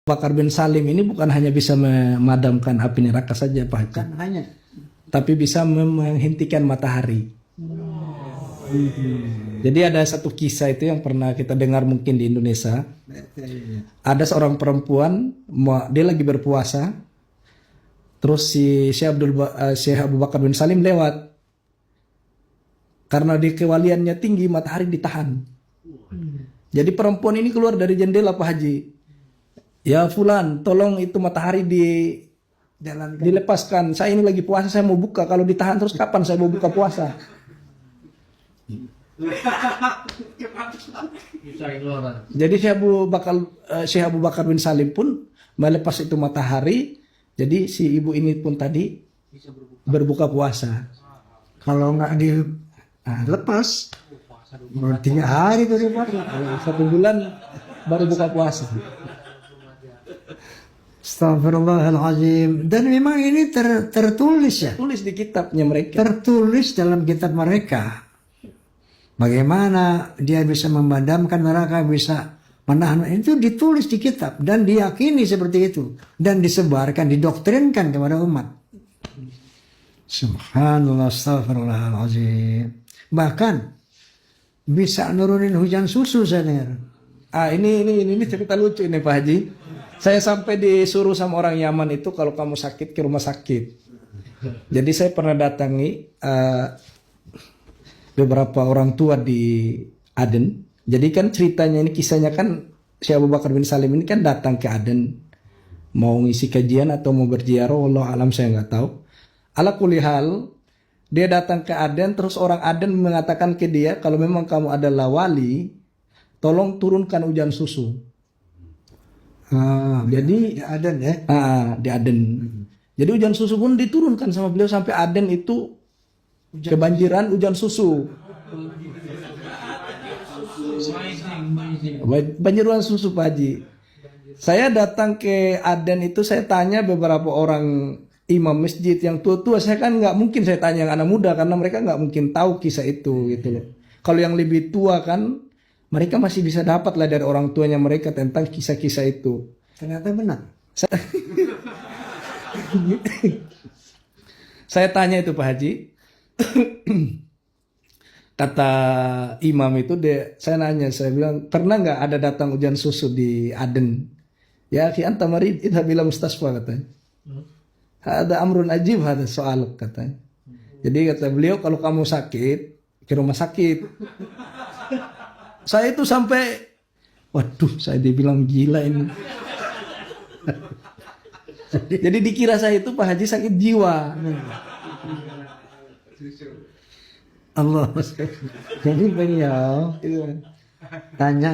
Bakar bin Salim ini bukan hanya bisa memadamkan api neraka saja, Pak Haji. Bukan hanya. Tapi bisa menghentikan matahari. Jadi ada satu kisah itu yang pernah kita dengar mungkin di Indonesia. Ada seorang perempuan, dia lagi berpuasa. Terus si Syekh Abu Bakar bin Salim lewat. Karena di kewaliannya tinggi, matahari ditahan. Jadi perempuan ini keluar dari jendela, Pak Haji. Ya fulan, tolong itu matahari dilepaskan. Saya ini lagi puasa, saya mau buka. Kalau ditahan terus kapan saya mau buka puasa? Jadi Syekh Abu Bakar bin Salim pun melepas itu matahari. Jadi si ibu ini pun tadi berbuka puasa. Kalau nggak dilepas, 3 hari itu dia puasa. 1 bulan baru buka puasa. Astagfirullahaladzim. Dan memang ini tertulis ya. Tulis di kitabnya mereka. Tertulis dalam kitab mereka. Bagaimana dia bisa memadamkan neraka, bisa menahan. Itu ditulis di kitab. Dan diyakini seperti itu. Dan disebarkan, didoktrinkan kepada umat. Subhanallah, astagfirullahaladzim. Bahkan bisa nurunin hujan susu saya dengar. Ini cerita lucu ini Pak Haji. Saya sampai disuruh sama orang Yaman itu kalau kamu sakit ke rumah sakit. Jadi saya pernah datangi beberapa orang tua di Aden. Jadi kan ceritanya ini kisahnya kan Syekh Abu Bakar bin Salim ini kan datang ke Aden mau ngisi kajian atau mau berziarah, Allah alam saya nggak tahu. Ala kulli hal dia datang ke Aden, terus orang Aden mengatakan ke dia kalau memang kamu adalah wali, tolong turunkan hujan susu. Jadi di Aden ya. Di Aden. Jadi hujan susu pun diturunkan sama beliau sampai Aden itu kebanjiran hujan susu. Banjiran susu Pak Haji. Saya datang ke Aden itu saya tanya beberapa orang imam masjid yang tua-tua, saya kan nggak mungkin saya tanya yang anak muda karena mereka nggak mungkin tahu kisah itu gitu loh. Kalau yang lebih tua kan mereka masih bisa dapat lah dari orang tuanya mereka tentang kisah-kisah itu. Ternyata benar. Saya tanya itu Pak Haji. Kata imam itu saya nanya, saya bilang pernah nggak ada datang hujan susu di Aden? Ya khi anta marid idha bila mustasfa katanya. Ada amrun ajib ada soal katanya. Jadi kata beliau kalau kamu sakit ke rumah sakit. Saya itu sampai, waduh, saya dibilang gila ini. Jadi dikira saya itu Pak Haji sakit jiwa. Allah. Jadi beliau tanya